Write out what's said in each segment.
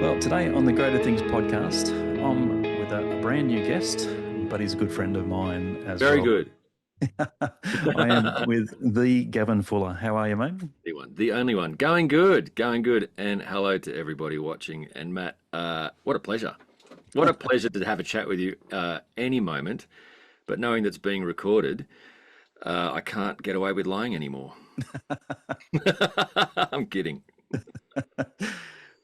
Well, today on the Greater Things podcast, I'm with a brand new guest, but he's a good friend of mine as Very well. good. I am with the Gavin Fuller. How are you, mate? The only one. Going good, going good. And hello to everybody watching. And Matt, what a pleasure. What a pleasure to have a chat with you any moment. But knowing that's being recorded, I can't get away with lying anymore. I'm kidding.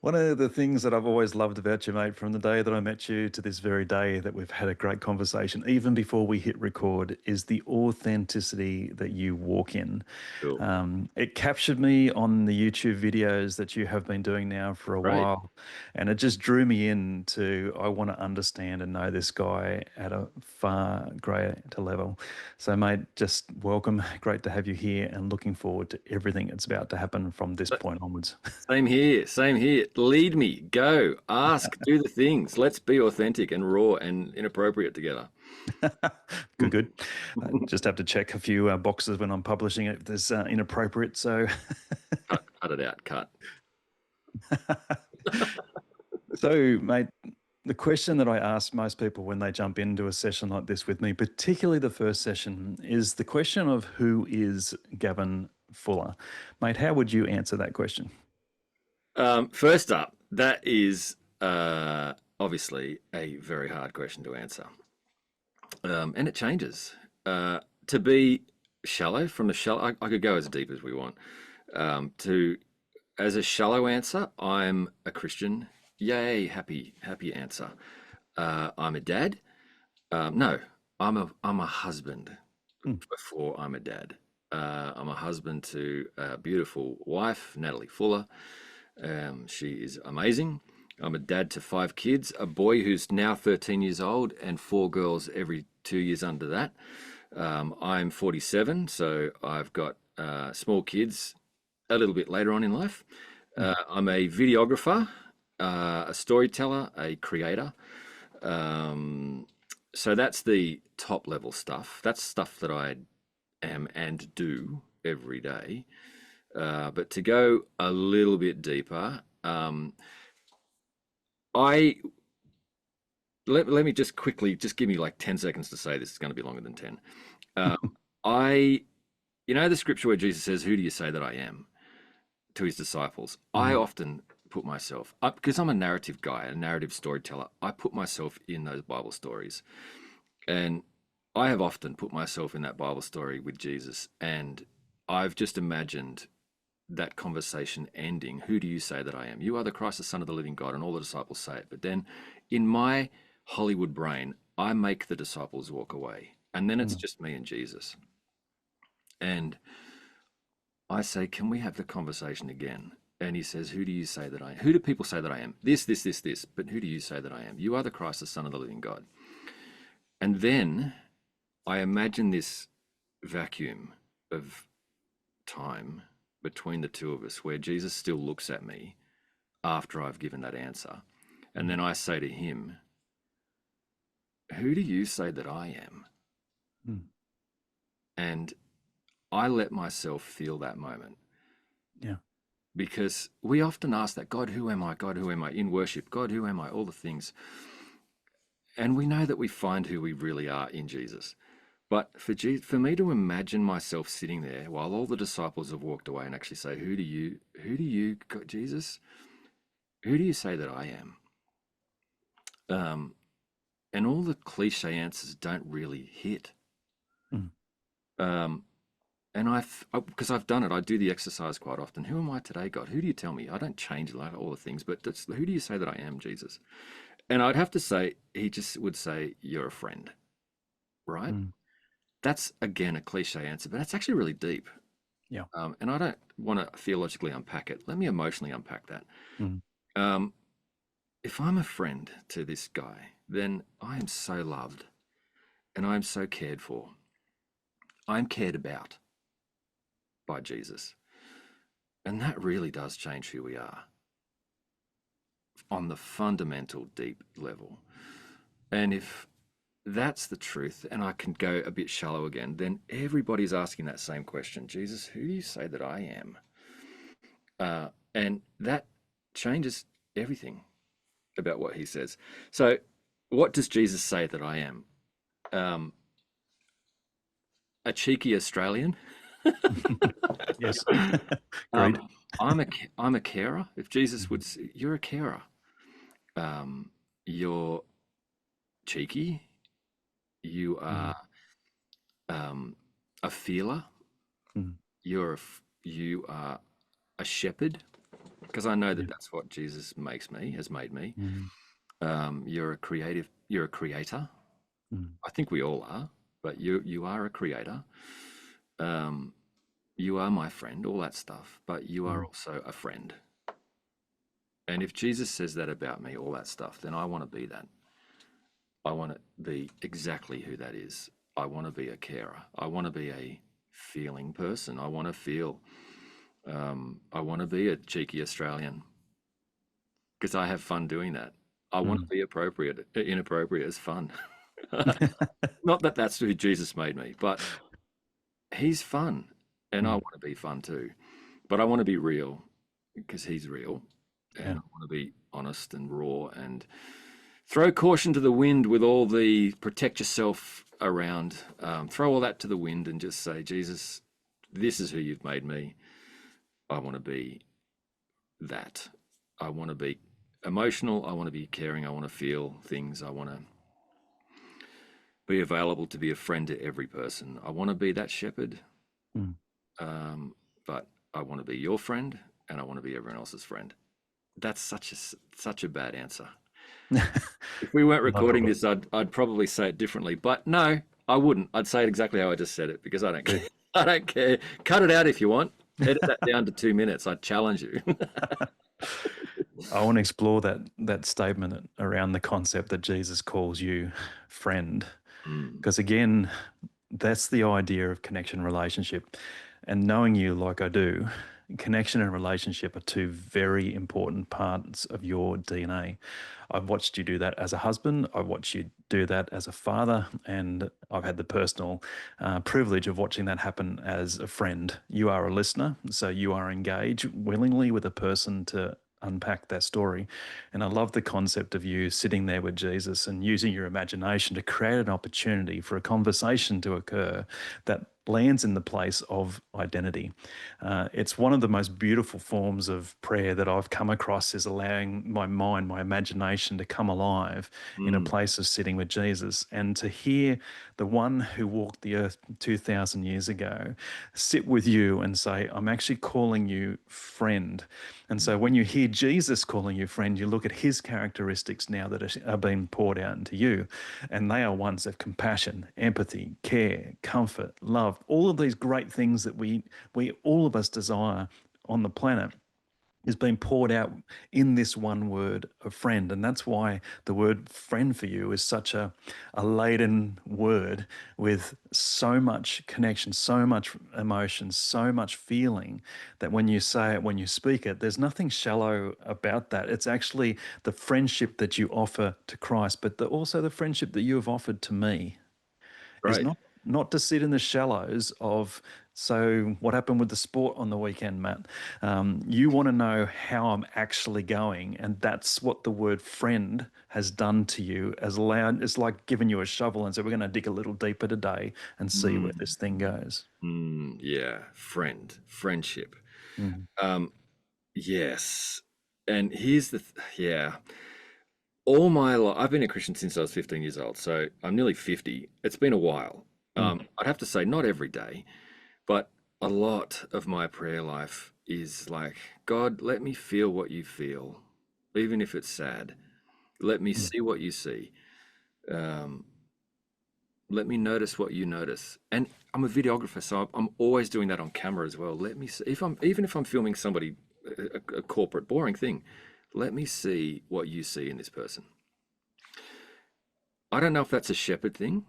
One of the things that I've always loved about you, mate, from the day that I met you to this very day that we've had a great conversation, even before we hit record, is the authenticity that you walk in. Cool. It captured me on the YouTube videos that you have been doing now for a Great. while, and it just drew me in to, I want to understand and know this guy at a far greater level. So, mate, just welcome. Great to have you here and looking forward to everything that's about to happen from this point onwards. Same here. Same here. Lead me. Go. Ask. Do the things. Let's be authentic and raw and inappropriate together. Good, good. Just have to check a few boxes when I'm publishing it if there's inappropriate. So, Cut it out. Cut. so, mate, the question that I ask most people when they jump into a session like this with me, particularly the first session, is the question of who is Gavin Fuller? Mate, how would you answer that question? First up, that is obviously a very hard question to answer. And it changes. To be shallow, from the shallow, I could go as deep as we want. To As a shallow answer, I'm a Christian. Yay, happy answer. I'm a dad. No, I'm a husband Hmm. before I'm a dad. I'm a husband to a beautiful wife, Natalie Fuller. She is amazing. I'm a dad to 5 kids, a boy who's now 13 years old, and 4 girls every 2 years under that. I'm 47, so I've got small kids a little bit later on in life. I'm a videographer, a storyteller, a creator. So that's the top level stuff. That's stuff that I am and do every day. But to go a little bit deeper, I let me just quickly just give me like 10 seconds to say this. Is going to be longer than 10. I the scripture where Jesus says, "Who do you say that I am?" to his disciples. I often put myself up because I'm a narrative guy, a narrative storyteller. I put myself in those Bible stories, and I have often put myself in that Bible story with Jesus, and I've just imagined that conversation ending. Who do you say that I am? You are the Christ, the Son of the living God, and all the disciples say it. But then in my Hollywood brain, I make the disciples walk away, and then it's just me and Jesus. And I say, can we have the conversation again? And he says, who do you say that I am? Who do people say that I am? This. But who do you say that I am? You are the Christ, the Son of the living God. And then I imagine this vacuum of time between the two of us where Jesus still looks at me after I've given that answer. And then I say to him, who do you say that I am? Hmm. And I let myself feel that moment. Yeah. Because we often ask that, God, who am I? God, who am I? In worship, God, who am I? All the things. And we know that we find who we really are in Jesus. But for me to imagine myself sitting there while all the disciples have walked away and actually say, who do you, Jesus, who do you say that I am? And all the cliche answers don't really hit. Mm. And because I've done it, I do the exercise quite often. Who am I today, God? Who do you tell me? I don't change like all the things, but who do you say that I am, Jesus? And I'd have to say, he just would say, you're a friend, right? Mm. That's, again, a cliche answer, but it's actually really deep. Yeah. And I don't want to theologically unpack it. Let me emotionally unpack that. Mm. If I'm a friend to this guy, then I am so loved and I'm so cared for. I'm cared about by Jesus. And that really does change who we are on the fundamental deep level. And if that's the truth, and I can go a bit shallow again, then everybody's asking that same question. Jesus, who do you say that I am? And that changes everything. about what he says. So, what does Jesus say that I am? Um, a cheeky Australian. Yes. Agreed. Um, I'm a carer. If Jesus would say, you're a carer. Um, you're cheeky. You Mm, are a feeler. mm, You are a shepherd, because I know yeah. that that's what Jesus makes me, has made me. Mm, You're a creative. You're a creator. mm, I think we all are, but you are a creator. Um, you are my friend. All that stuff, but you are mm, also a friend. And if Jesus says that about me, all that stuff, then I want to be that. I want to be exactly who that is. I want to be a carer. I want to be a feeling person. I want to feel. I want to be a cheeky Australian because I have fun doing that. I want to mm. be appropriate. Inappropriate is fun. Not that that's who Jesus made me, but he's fun, and I Mm, want to be fun too. But I want to be real because he's real, and yeah. I want to be honest and raw and throw caution to the wind with all the protect yourself around. Throw all that to the wind and just say, Jesus, this is who you've made me. I want to be that. I want to be emotional. I want to be caring. I want to feel things. I want to be available to be a friend to every person. I want to be that shepherd, Mm. um, but I want to be your friend and I want to be everyone else's friend. That's such a bad answer. If we weren't Not at recording all. this, I'd probably say it differently. But no, I wouldn't. I'd say it exactly how I just said it because I don't care. Good. I don't care. Cut it out if you want. Edit that down to 2 minutes. I challenge you. I want to explore that statement around the concept that Jesus calls you friend. Mm, Because again, that's the idea of connection relationship. And knowing you like I do, connection and relationship are two very important parts of your DNA. I've watched you do that as a husband. I've watched you do that as a father. And I've had the personal privilege of watching that happen as a friend. You are a listener, so you are engaged willingly with a person to unpack that story. And I love the concept of you sitting there with Jesus and using your imagination to create an opportunity for a conversation to occur that lands in the place of identity. It's one of the most beautiful forms of prayer that I've come across is allowing my mind, my imagination to come alive in a mm, place of sitting with Jesus and to hear the one who walked the earth 2,000 years ago sit with you and say, I'm actually calling you friend. And so when you hear Jesus calling you friend, you look at his characteristics now that are being poured out into you. And they are ones of compassion, empathy, care, comfort, love, all of these great things that we all of us desire on the planet is being poured out in this one word of friend. And that's why the word friend for you is such a laden word with so much connection, so much emotion, so much feeling that when you say it, when you speak it, there's nothing shallow about that. It's actually the friendship that you offer to Christ, but also the friendship that you have offered to me is right. not to sit in the shallows of so what happened with the sport on the weekend, Matt. You want to know how I'm actually going, and that's what the word friend has done to you. As allowed, it's like giving you a shovel and so we're going to dig a little deeper today and see where Mm, this thing goes. yeah. Friendship. Mm, Um, yes. And here's yeah. All my life, I've been a Christian since I was 15 years old. So I'm nearly 50. It's been a while. mm, I'd have to say, not every day, but a lot of my prayer life is like, God, let me feel what you feel, even if it's sad. Let me mm. see what you see. Um, let me notice what you notice. And I'm a videographer, so I'm always doing that on camera as well. Let me see if I'm even if I'm filming somebody a corporate boring thing. Let me see what you see in this person. I don't know if that's a shepherd thing,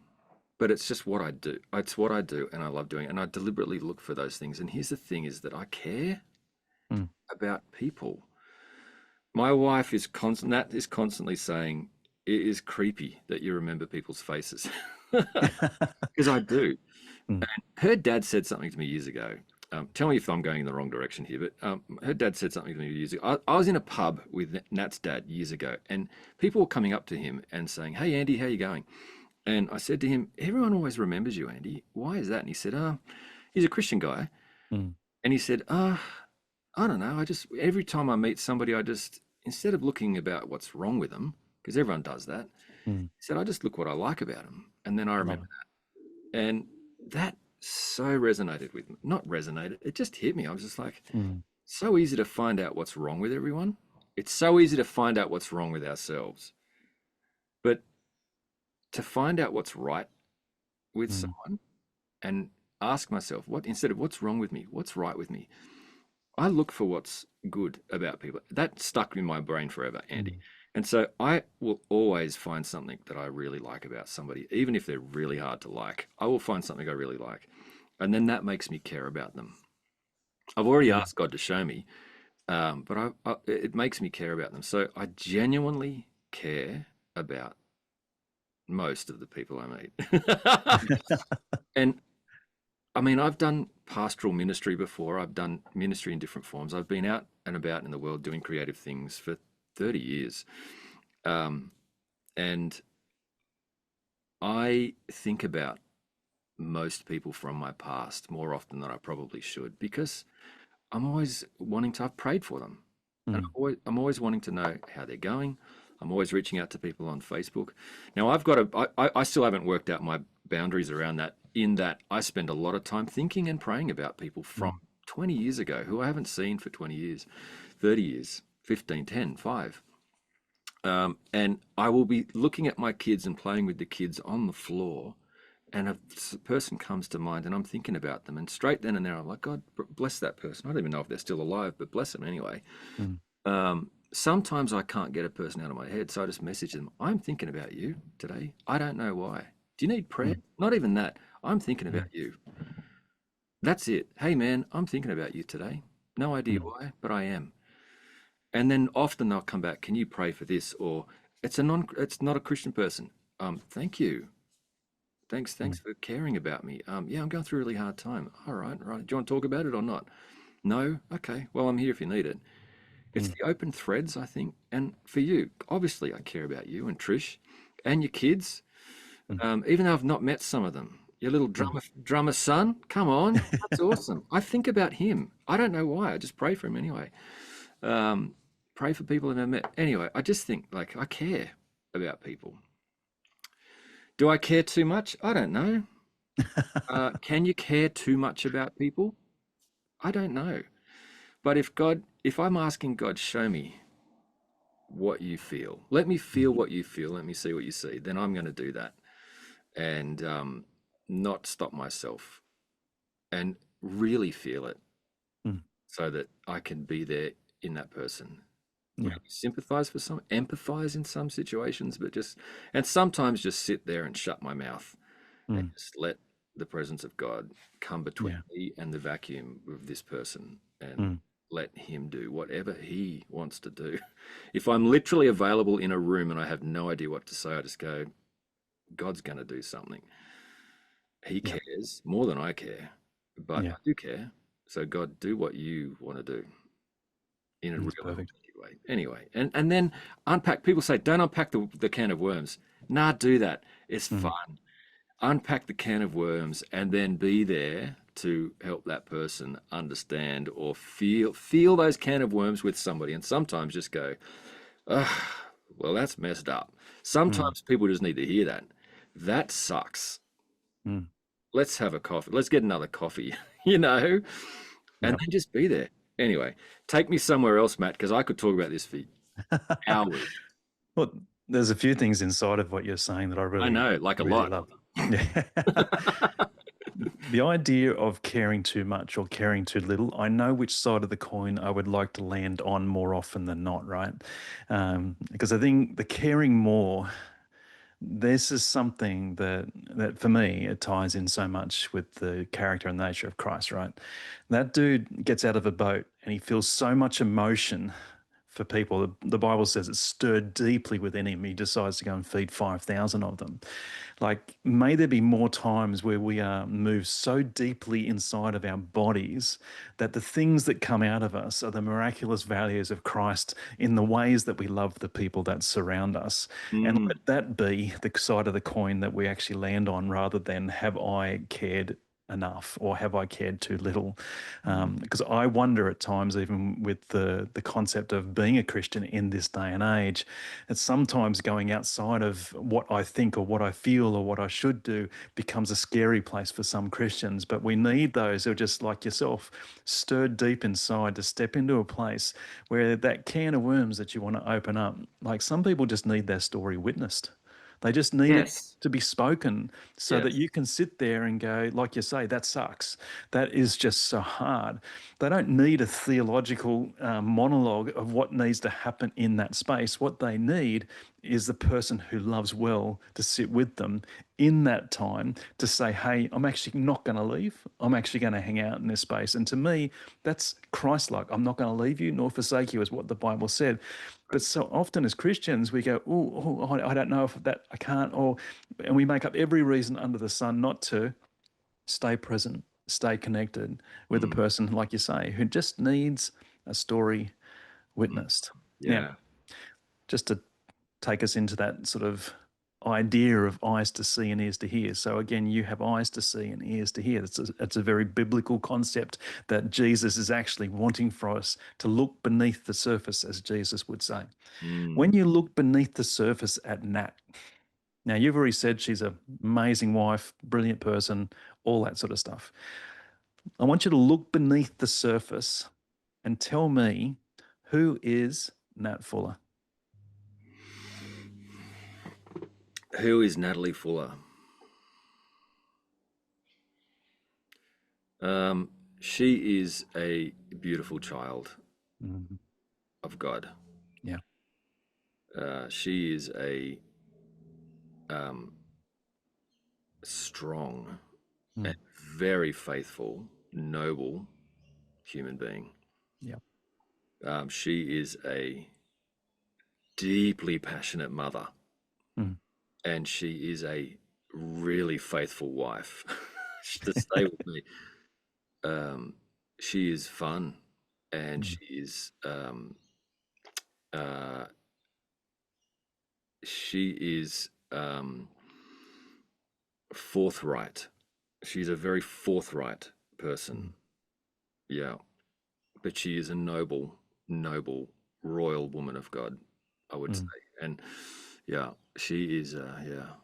but it's just what I do. It's what I do, and I love doing it. And I deliberately look for those things. And here's the thing: is that I care Mm. about people. My wife is constant. Nat is constantly saying it is creepy that you remember people's faces, because I do. Mm, Her dad said something to me years ago. Tell me if I'm going in the wrong direction here, but her dad said something to me years ago. I was in a pub with Nat's dad years ago, and people were coming up to him and saying, "Hey, Andy, how you going?" And I said to him, "Everyone always remembers you, Andy. Why is that?" And he said, he's a Christian guy. Mm, And he said, I don't know. I just, every time I meet somebody, I just, instead of looking about what's wrong with them, because everyone does that, mm, he said, I just look what I like about them. And then I remember right. that. And that so resonated with me. Not resonated, it just hit me. I was just like, Mm, so easy to find out what's wrong with everyone. It's so easy to find out what's wrong with ourselves. But to find out what's right with mm, someone and ask myself, what, instead of what's wrong with me, what's right with me? I look for what's good about people. That stuck in my brain forever, Andy. mm, And so I will always find something that I really like about somebody, even if they're really hard to like. I will find something I really like. And then that makes me care about them. I've already mm, asked God to show me, but it makes me care about them. So I genuinely care about most of the people I meet. And I mean, I've done pastoral ministry before. I've done ministry in different forms. I've been out and about in the world doing creative things for 30 years. Um, and I think about most people from my past more often than I probably should because I'm always wanting to, I've prayed for them. And mm, I'm always wanting to know how they're going. I'm always reaching out to people on Facebook. Now I've got I still haven't worked out my boundaries around that, in that I spend a lot of time thinking and praying about people from mm, 20 years ago who I haven't seen for 20 years, 30 years, 15, 10, 5. And I will be looking at my kids and playing with the kids on the floor, and a person comes to mind, and I'm thinking about them, and straight then and there, I'm like, God, bless that person. I don't even know if they're still alive, but bless them anyway. mm, Sometimes I can't get a person out of my head, so I just message them. I'm thinking about you today. I don't know why. Do you need prayer? mm, Not even that. I'm thinking about mm, you. That's it. Hey, man, I'm thinking about you today. No idea mm, why, but I am. And then often they'll come back. Can you pray for this? Or it's not a Christian person. Thank you. Thanks mm, for caring about me. Yeah, I'm going through a really hard time. All right, right. Do you want to talk about it or not? No? Okay. Well, I'm here if you need it. It's mm, the open threads, I think. And for you, obviously, I care about you and Trish and your kids, mm, even though I've not met some of them. Your little mm. drummer son, come on, that's awesome. I think about him. I don't know why. I just pray for him anyway. Um, Pray for people I've never met. Anyway, I just think like I care about people. Do I care too much? I don't know. Can you care too much about people? I don't know. But if I'm asking God, show me what you feel, let me feel Mm, what you feel, let me see what you see, then I'm going to do that and not stop myself and really feel it mm, so that I can be there in that person. yeah. Maybe sympathize for some, empathize in some situations, but just, and sometimes just sit there and shut my mouth and Mm, just let the presence of God come between yeah. me and the vacuum of this person and Mm, let him do whatever he wants to do. If I'm literally available in a room and I have no idea what to say, I just go, God's going to do something. He yeah. cares more than I care, but Yeah. I do care. So, God, do what you want to do in a real That's and perfect. authentic way. Anyway, and then unpack. People say, don't unpack the can of worms. Nah, do that. It's Mm, fun. Unpack the can of worms and then be there to help that person understand or feel those can of worms with somebody. And sometimes just go, ah, well, that's messed up. mm, Sometimes people just need to hear that. That sucks. mm. Let's have a coffee. Let's get another coffee, you know, and Yep. then just be there. Anyway, take me somewhere else, Matt, because I could talk about this for hours. Well, there's a few things inside of what you're saying that I I really, know, like a really lot. love. Yeah. The idea of caring too much or caring too little, I know which side of the coin I would like to land on more often than not, right? Because I think the caring more, this is something that for me it ties in so much with the character and nature of Christ, right? That dude gets out of a boat and he feels so much emotion for people. The Bible says it stirred deeply within him. He decides to go and feed 5,000 of them. Like, may there be more times where we are moved so deeply inside of our bodies that the things that come out of us are the miraculous values of Christ in the ways that we love the people that surround us. And Mm, let that be the side of the coin that we actually land on rather than have I cared enough or have I cared too little? mm. Because I wonder at times, even with the concept of being a Christian in this day and age, it's sometimes going outside of what I think or what I feel or what I should do becomes a scary place for some Christians. But we need those who are just like yourself, stirred deep inside to step into a place where that can of worms that you want to open up, like some people just need their story witnessed. They just need it Yes. to be spoken so that Yes. you can sit there and go, like you say, that sucks. That is just so hard. They don't need a theological monologue of what needs to happen in that space. What they need is the person who loves well to sit with them in that time to say, hey, I'm actually not going to leave. I'm actually going to hang out in this space. And to me, that's Christ-like. I'm not going to leave you nor forsake you, is what the Bible said. But so often as Christians, we go, oh, I don't know if that I can't, or, and we make up every reason under the sun not to stay present, stay connected with a Mm, person, like you say, who just needs a story mm. witnessed. Now, Yeah. just to take us into that sort of idea of eyes to see and ears to hear. So again, you have eyes to see and ears to hear. It's a very biblical concept that Jesus is actually wanting for us to look beneath the surface, as Jesus would say. Mm. When you look beneath the surface at Nat, now you've already said she's an amazing wife, brilliant person, all that sort of stuff. I want you to look beneath the surface and tell me, who is Nat Fuller? Who is Natalie Fuller? Um, she is a beautiful child Mhm. of God. Yeah. She is a um, strong and Mm. very faithful, noble human being. Yeah. She is a deeply passionate mother, Mm. and she is a really faithful wife to stay with me. Um, she is fun, and Mm. uh, she is forthright. She's a very forthright person. Mm. Yeah, but she is a noble, noble, royal woman of God, I would say. Mm. And yeah, she is. Yeah,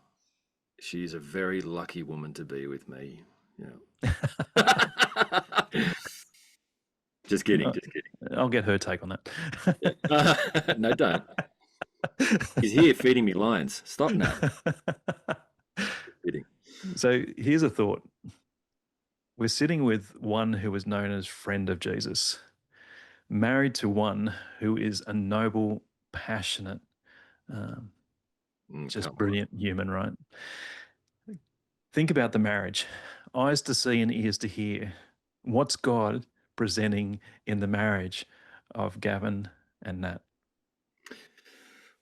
she is a very lucky woman to be with me. Yeah. Just kidding. Uh, Just kidding. I'll get her take on Yeah. No, don't. that. He's here feeding me lines. Stop, Nat. Kidding. So here's a thought. We're sitting with one who is known as friend of Jesus, married to one who is a noble, passionate, um, just Come on. brilliant human, right? Think about the marriage, eyes to see and ears to hear. What's God presenting in the marriage of Gavin and Nat?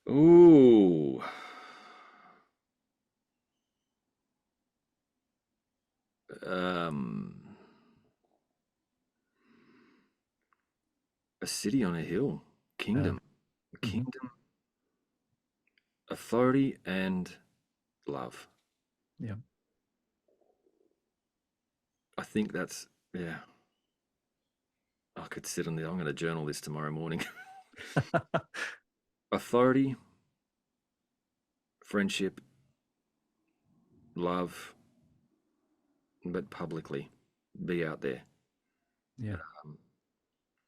Ooh. Um, a city on a hill. Yeah. Kingdom. Hmm. Kingdom, authority, and love. Yeah. I think that's, yeah. I could sit on the, I'm going to journal this tomorrow morning. Authority, friendship, love, but publicly. Be out there. Yeah. Um,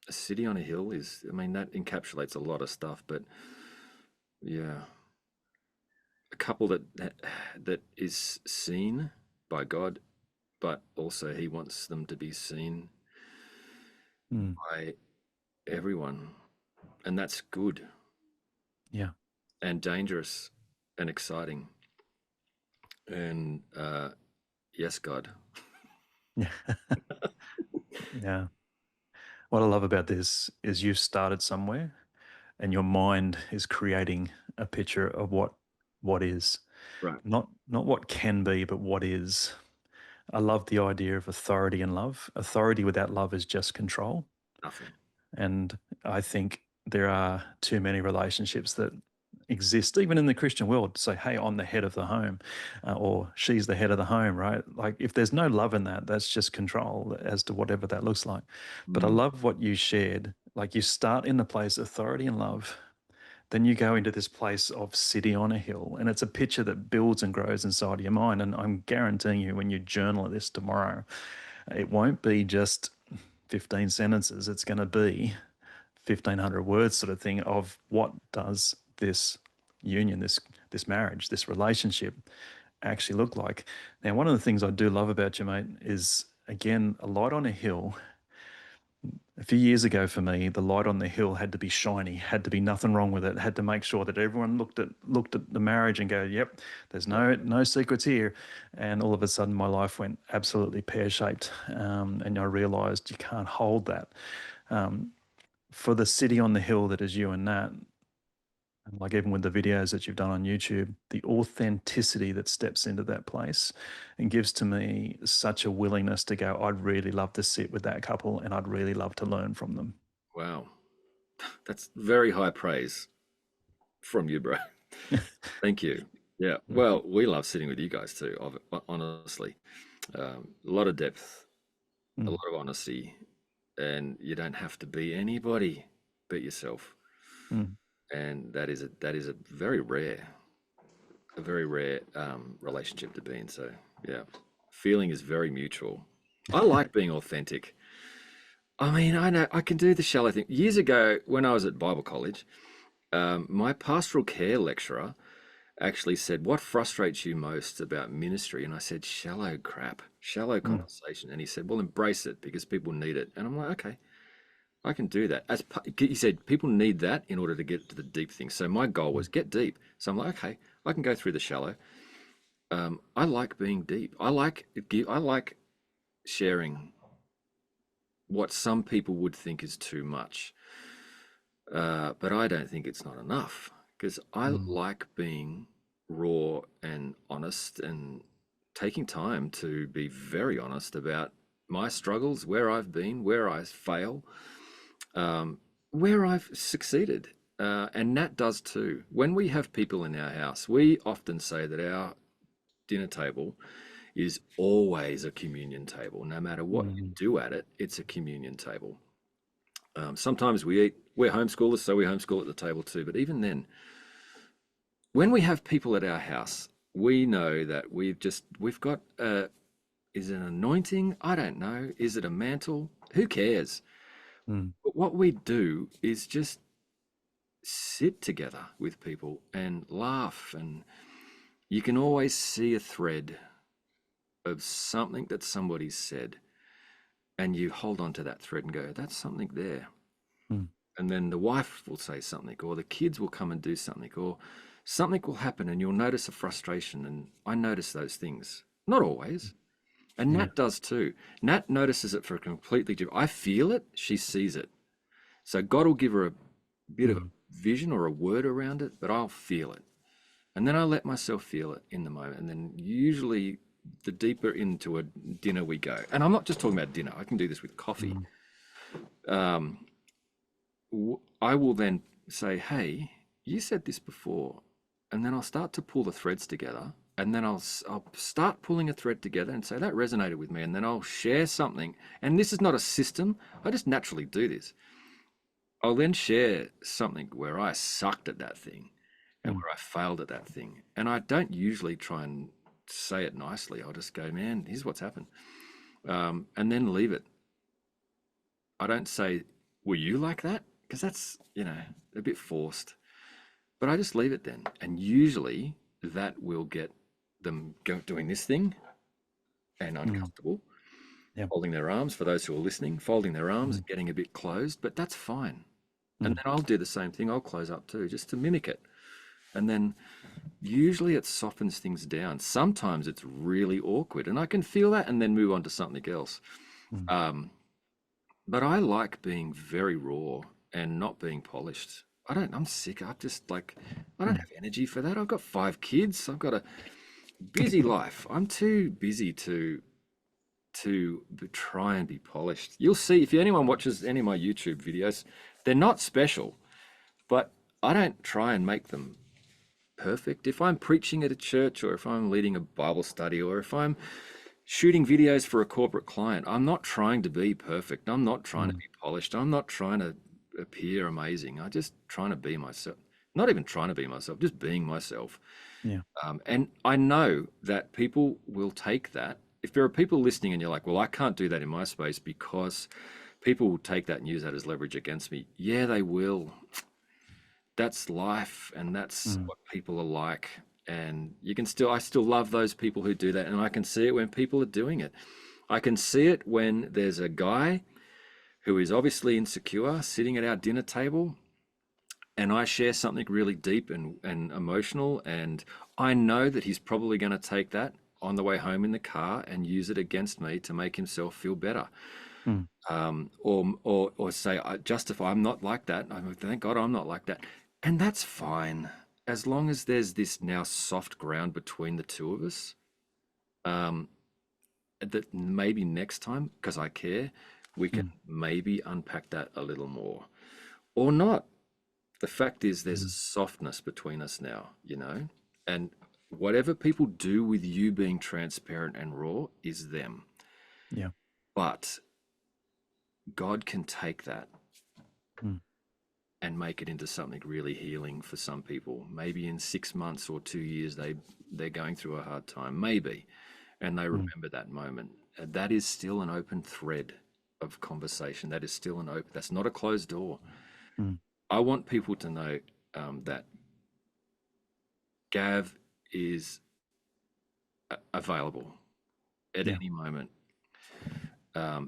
a city on a hill is, I mean, that encapsulates a lot of stuff, but yeah. A couple that is seen by God, but also He wants them to be seen Mm. by everyone, and that's good Yeah. and dangerous and exciting. And yes, God. Yeah. Yeah. What I love about this is you've started somewhere and your mind is creating a picture of what is, Right. not what can be, but what is. I love the idea of authority and love. Authority without love is just control. Nothing. And I think there are too many relationships that exist, even in the Christian world, to say, hey, I'm the head of the home, or she's the head of the home, right? Like, if there's no love in that, that's just control as to whatever that looks like. But I Mm. love what you shared. Like, you start in the place of authority and love, then you go into this place of city on a hill, and it's a picture that builds and grows inside of your mind. And I'm guaranteeing you, when you journal this tomorrow, it won't be just 15 sentences. It's going to be 1,500 words sort of thing of what does this union, this marriage, this relationship actually look like. Now, one of the things I do love about you, mate, is again a light on a hill. A few years ago for me, the light on the hill had to be shiny, had to be nothing wrong with it, had to make sure that everyone looked at the marriage and go, yep, there's no secrets here. And all of a sudden my life went absolutely pear-shaped. And I realized you can't hold that. Um, for the city on the hill that is you and Nat, and like even with the videos that you've done on YouTube, the authenticity that steps into that place and gives to me such a willingness to go, I'd really love to sit with that couple and I'd really love to learn from them. Wow. That's very high praise from you, bro. Thank you. Yeah. Well, we love sitting with you guys too, honestly. A lot of depth, a Mm, lot of honesty, and you don't have to be anybody but yourself. mm, And that is a very rare relationship to be in. So yeah, feeling is very mutual. I like being authentic. I mean, I know I can do the shallow thing. Years ago, when I was at Bible college, my pastoral care lecturer actually said, "What frustrates you most about ministry?" And I said, "Shallow crap, shallow mm, conversation." And he said, "Well, embrace it because people need it." And I'm like, "Okay, I can do that." He said, "People need that in order to get to the deep things." So my goal mm, was get deep. So I'm like, "Okay, I can go through the shallow." I like being deep. I like sharing what some people would think is too much, but I don't think it's not enough because I mm, like being raw and honest and taking time to be very honest about my struggles, where I've been, where I fail, um, where I've succeeded. And Nat does too. When we have people in our house, we often say that our dinner table is always a communion table. No matter what you mm, do at it, it's a communion table. Sometimes we're homeschoolers, so we homeschool at the table too. But even then, when we have people at our house, we know that we've got is it an anointing? I don't know. Is it a mantle? Who cares? mm, But what we do is just sit together with people and laugh, and you can always see a thread of something that somebody said, and you hold on to that thread and go, "That's something there." mm. And then the wife will say something, or the kids will come and do something, or something will happen, and you'll notice a frustration. And I notice those things, not always. And Yeah. Nat does too. Nat notices it for a completely different. I feel it, she sees it. So God will give her a bit of a Mm, vision or a word around it, but I'll feel it. And then I let myself feel it in the moment. And then usually the deeper into a dinner we go. And I'm not just talking about dinner, I can do this with coffee. mm, Um, I will then say, "Hey, you said this before." And then I'll start to pull the threads together. And then I'll start pulling a thread together and say, "That resonated with me." And then I'll share something. And this is not a system, I just naturally do this. I'll then share something where I sucked at that thing and mm, where I failed at that thing. And I don't usually try and say it nicely. I'll just go, "Man, here's what's happened." And then leave it. I don't say, "Were you like that?" Because that's, a bit forced. But I just leave it then. And usually that will get them doing this thing and mm. uncomfortable, Yeah. folding their arms for those who are listening, folding their arms Mm, and getting a bit closed, but that's fine. And mm, then I'll do the same thing. I'll close up too, just to mimic it. And then usually it softens things down. Sometimes it's really awkward and I can feel that and then move on to something else. mm, Um, but I like being very raw and not being polished. I'm sick. I'm just like, I don't have energy for that. I've got 5 kids. I've got a busy life. I'm too busy to try and be polished. You'll see if anyone watches any of my YouTube videos, they're not special, but I don't try and make them perfect. If I'm preaching at a church or if I'm leading a Bible study or if I'm shooting videos for a corporate client, I'm not trying to be perfect. I'm not trying to Mm. be polished. I'm not trying to appear amazing. I'm just trying to be myself. Not even trying to be myself, just being myself. Yeah. And I know that people will take that. If there are people listening and you're like, well, I can't do that in my space because people will take that and use that as leverage against me. Yeah, they will. That's life and that's Mm. what people are like. And I still love those people who do that. And I can see it when people are doing it. I can see it when there's a guy who is obviously insecure sitting at our dinner table and I share something really deep and emotional, and I know that he's probably going to take that on the way home in the car and use it against me to make himself feel better. Mm. Or say, I justify, I'm not like that. Thank God I'm not like that. And that's fine. As long as there's this now soft ground between the two of us, um, that maybe next time, because I care, we can Mm. maybe unpack that a little more. Or not. The fact is, there's a Mm. softness between us now, and whatever people do with you being transparent and raw is them. Yeah. But God can take that Mm. and make it into something really healing for some people. Maybe in 6 months or 2 years, they're going through a hard time, maybe, and they Mm. remember that moment. And that is still an open thread of conversation. That is still an open. That's not a closed door. Mm. I want people to know that Gav is available at Yeah. any moment,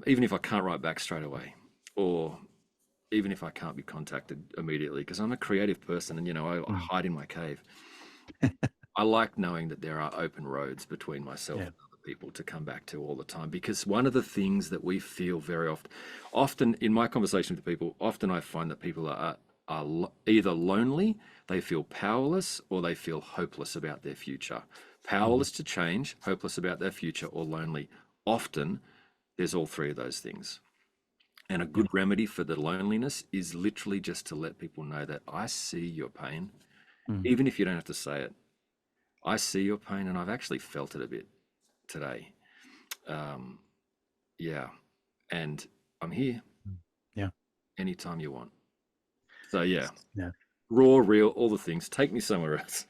even if I can't write back straight away, or even if I can't be contacted immediately, because I'm a creative person and I Mm. hide in my cave. I like knowing that there are open roads between myself Yeah. and other people to come back to all the time. Because one of the things that we feel very often in my conversation with people, often I find that people are either lonely, they feel powerless, or they feel hopeless about their future. Mm. Powerless to change, hopeless about their future, or lonely. Often there's all three of those things. And a Yeah. good remedy for the loneliness is literally just to let people know that I see your pain, Mm. even if you don't have to say it. I see your pain, and I've actually felt it a bit today. Um, yeah, and I'm here Mm. Yeah. anytime you want. So yeah, Yeah. raw, real, all the things. Take me somewhere else.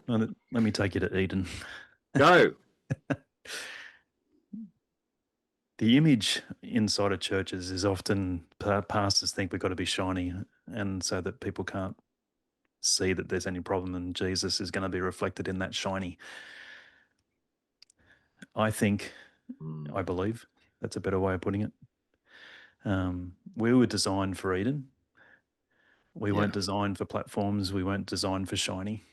Well, let me take you to Eden. Go. The image inside of churches is often pastors think we've got to be shiny, and so that people can't see that there's any problem, and Jesus is going to be reflected in that shiny. I think, Mm, I believe that's a better way of putting it. We were designed for Eden. We yeah, weren't designed for platforms. We weren't designed for shiny.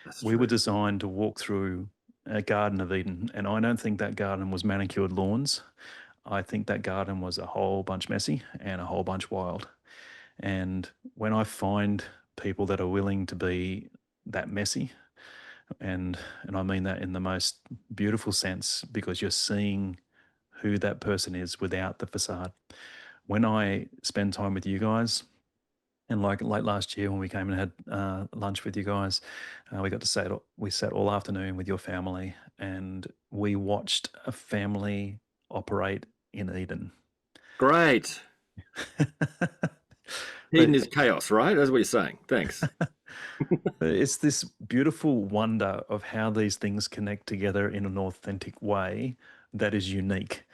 that's We were true. designed to walk through a Garden of Eden, and I don't think that garden was manicured lawns. I think that garden was a whole bunch messy and a whole bunch wild. And when I find people that are willing to be that messy, and I mean that in the most beautiful sense, because you're seeing who that person is without the facade. When I spend time with you guys, and like late last year when we came and had lunch with you guys, we got to we sat all afternoon with your family, and we watched a family operate in Eden. Great. Eden But is chaos, right? That's what you're saying. Thanks. it's this beautiful wonder of how these things connect together in an authentic way that is unique.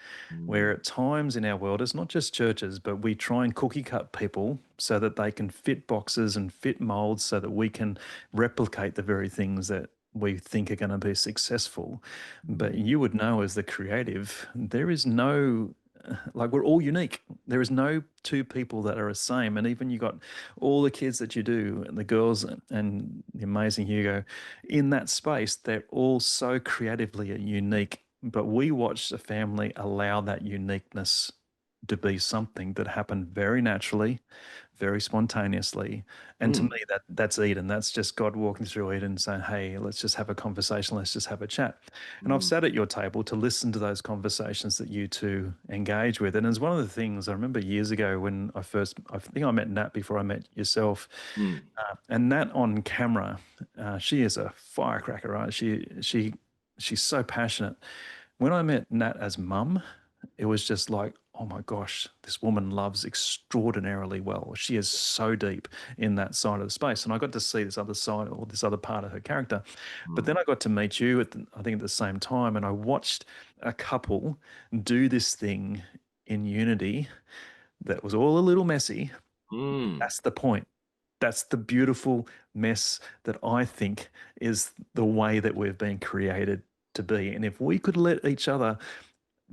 Where Mm, at times in our world, it's not just churches, but we try and cookie cut people so that they can fit boxes and fit molds so that we can replicate the very things that we think are going to be successful. But mm, you would know as the creative, there is no, like, we're all unique. There is no two people that are the same. And even you got all the kids that you do, and the girls and the amazing Hugo in that space, they're all so creatively unique. But we watched a family allow that uniqueness to be something that happened very naturally, very spontaneously. And to Mm, me, that's Eden. That's just God walking through Eden saying, hey, let's just have a conversation. Let's just have a chat. And I've mm, sat at your table to listen to those conversations that you two engage with. And it's one of the things I remember years ago when I think I met Nat before I met yourself. mm, And Nat on camera, she is a firecracker, right? She's so passionate. When I met Nat as mum, it was just like, oh my gosh, this woman loves extraordinarily well. She is so deep in that side of the space. And I got to see this other side or this other part of her character. But mm, then I got to meet you I think at the same time, and I watched a couple do this thing in unity that was all a little messy. mm, That's the point. That's the beautiful mess that I think is the way that we've been created to be. And if we could let each other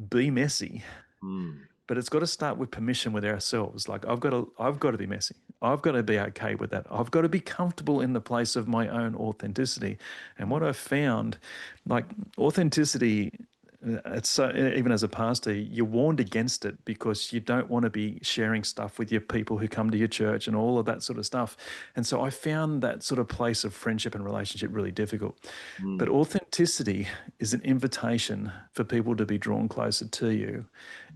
be messy, mm, but it's got to start with permission with ourselves. Like I've got to be messy. I've got to be okay with that. I've got to be comfortable in the place of my own authenticity. And mm, what I've found, like authenticity, it's so, even as a pastor, you're warned against it because you don't want to be sharing stuff with your people who come to your church and all of that sort of stuff. And so I found that sort of place of friendship and relationship really difficult. But mm, authenticity is an invitation for people to be drawn closer to you.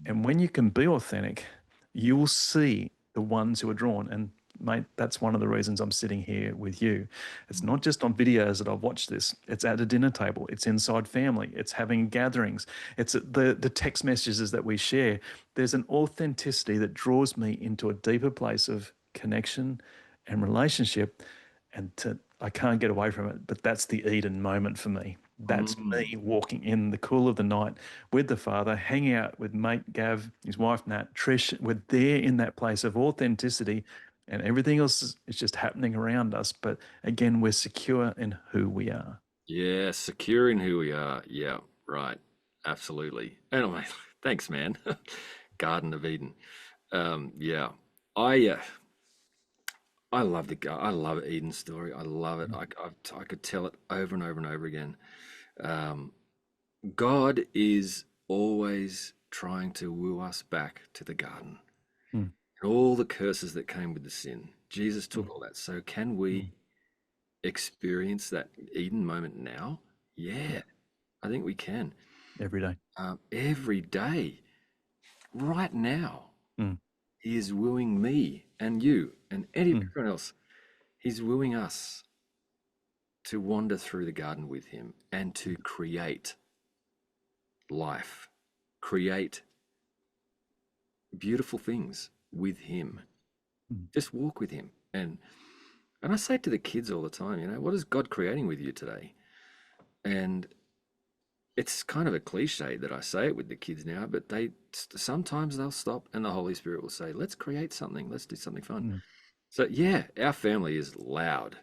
And when you can be authentic, you will see the ones who are drawn. And mate, that's one of the reasons I'm sitting here with you. It's mm, not just on videos that I've watched this. It's at a dinner table. It's inside family. It's having gatherings. It's the text messages that we share. There's an authenticity that draws me into a deeper place of connection and relationship and I can't get away from it. But that's the Eden moment for me. That's mm. me walking in the cool of the night with the Father, hanging out with mate Gav, his wife Nat, Trish. We're there in that place of authenticity, and everything else is just happening around us. But again, we're secure in who we are. Yeah, secure in who we are. Yeah, right. Absolutely. Anyway, thanks, man. Garden of Eden. Yeah, I uh, I love I love Eden's story. I love it. I could tell it over and over and over again. Um, God is always trying to woo us back to the garden Mm, and all the curses that came with the sin. Jesus mm, took all that. So can we mm. experience that Eden moment now? Yeah, Yeah, I think we can. every day. Every day, right now, Mm, He is wooing me and you and mm, everyone else. He's wooing us to wander through the garden with Him and to create life, create beautiful things with Him. mm, Just walk with Him. And I say to the kids all the time, what is God creating with you today? And it's kind of a cliche that I say it with the kids now, but they sometimes they'll stop and the Holy Spirit will say, "Let's create something. Let's do something fun." mm. So yeah, our family is loud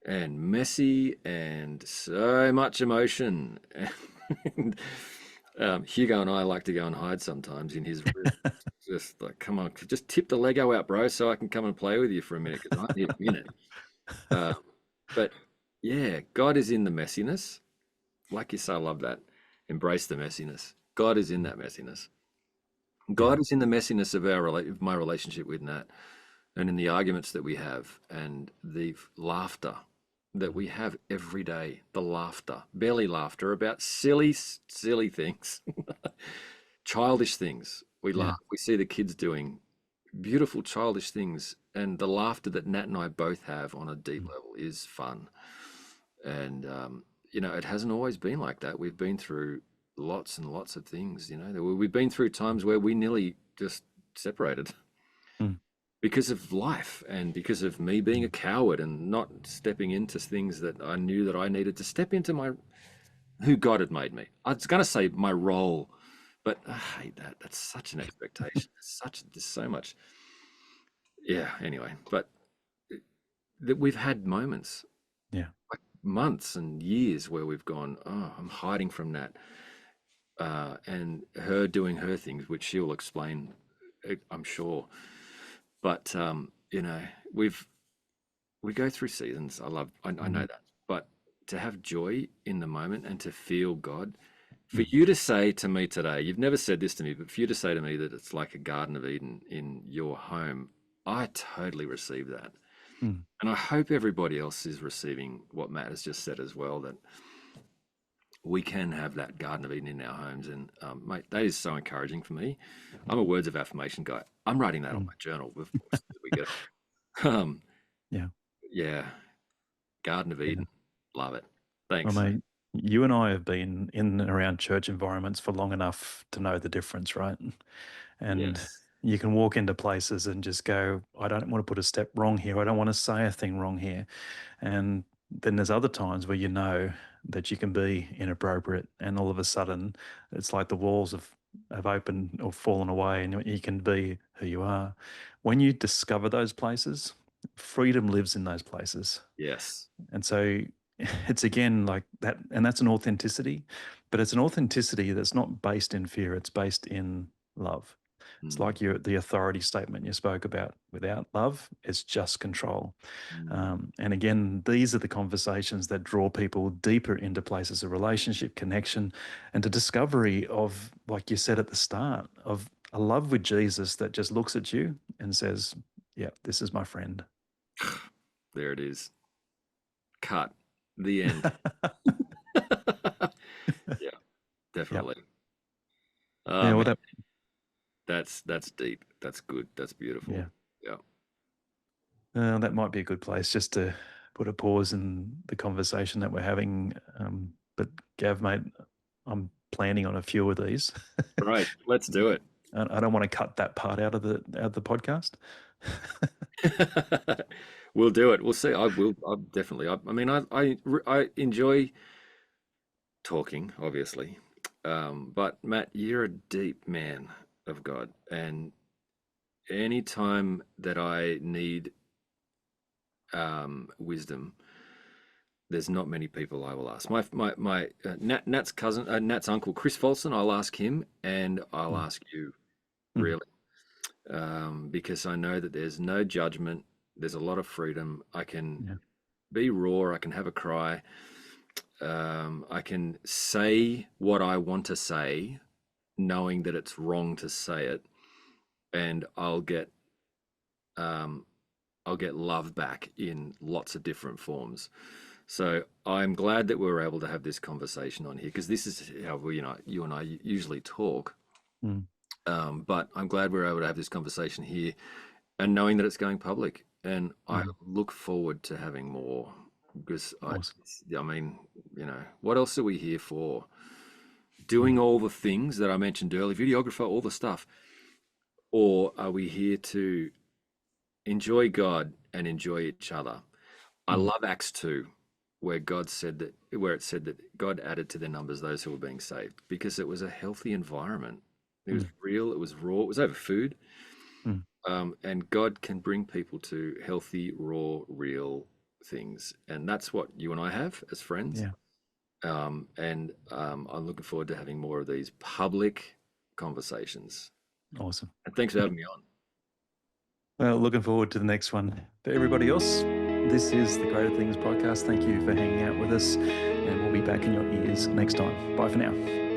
and messy and so much emotion. And Hugo and I like to go and hide sometimes in his room. Just like, come on, just tip the Lego out, bro, so I can come and play with you for a minute because I need a minute. Um, but yeah, God is in the messiness. Like you say, I love that. Embrace the messiness. God is in that messiness. Yeah. God is in the messiness of of my relationship with Nat, and in the arguments that we have, and the laughter that we have every day. The laughter, belly laughter about silly, silly things, childish things. We laugh. Yeah. We see the kids doing beautiful childish things, and the laughter that Nat and I both have on a deep Mm, level is fun. And it hasn't always been like that. We've been through lots and lots of things. We've been through times where we nearly just separated mm, because of life and because of me being a mm. coward and not stepping into things that I knew that I needed to step into my who God had made me. I was going to say my role, but I hate that. That's such an expectation. There's so much. Yeah. Anyway, but that we've had moments Yeah. like months and years where we've gone, oh, I'm hiding from that. And her doing her things, which she'll explain, I'm sure. But we've we go through seasons. I know Mm, that, but to have joy in the moment and to feel God, for mm, you to say to me today, you've never said this to me, but for you to say to me that it's like a Garden of Eden in your home, I totally receive that. Mm, And I hope everybody else is receiving what Matt has just said as well, that we can have that Garden of Eden in our homes. And mate, that is so encouraging for me. I'm a words of affirmation guy. I'm writing that on mm, my journal before we get on. yeah, Yeah, Garden of yeah. Eden. Love it. Well, Thanks. mate, you and I have been in and around church environments for long enough to know the difference, right? And Yes. you can walk into places and just go, I don't want to put a step wrong here. I don't want to say a thing wrong here. And then there's other times where you know that you can be inappropriate, and all of a sudden it's like the walls have opened or fallen away, and you can be who you are. When you discover those places, freedom lives in those places. Yes. And so it's again like that, and that's an authenticity, but it's an authenticity that's not based in fear, it's based in love. It's Mm, like the authority statement you spoke about. Without love, it's just control. mm. And again, these are the conversations that draw people deeper into places of relationship, connection, and to discovery of, like you said at the start, of a love with Jesus that just looks at you and says, yeah, this is my friend. There it is. Cut. The end. Yeah, Yep. definitely. Oh Yeah. Well, man, that, that's deep. That's good. That's beautiful. yeah. Yeah. That might be a good place just to put a pause in the conversation that we're having. But Gav, mate, I'm planning on a few of these. Right. Let's do it. I don't want to cut that part out of the podcast. We'll do it. We'll see. I will. I definitely. I mean, I enjoy talking, obviously, but Matt, you're a deep man of God, and anytime that I need wisdom, there's not many people I will ask. Nat's cousin, Nat's uncle, Chris Folson, I'll ask him, and I'll Mm, ask you, mm, really, because I know that there's no judgment. There's a lot of freedom. I can yeah. be raw. I can have a cry. I can say what I want to say, knowing that it's wrong to say it, and um, I'll get love back in lots of different forms. So I'm glad that we were able to have this conversation on here because this is how you and I usually talk. Mm, But I'm glad we are able to have this conversation here and knowing that it's going public. And I mm, look forward to having more because awesome. I mean, what else are we here for? Doing all the things that I mentioned earlier, videographer, all the stuff, or are we here to enjoy God and enjoy each other? I Mm, love Acts 2, where it said that God added to their numbers those who were being saved because it was a healthy environment. It was mm, real, it was raw, it was over food. mm, And God can bring people to healthy, raw, real things. And that's what you and I have as friends. yeah, And I'm looking forward to having more of these public conversations. awesome. And thanks for having me on. Well, looking forward to the next one. For everybody else, this is the Greater Things podcast. Thank you for hanging out with us, and we'll be back in your ears next time. Bye for now.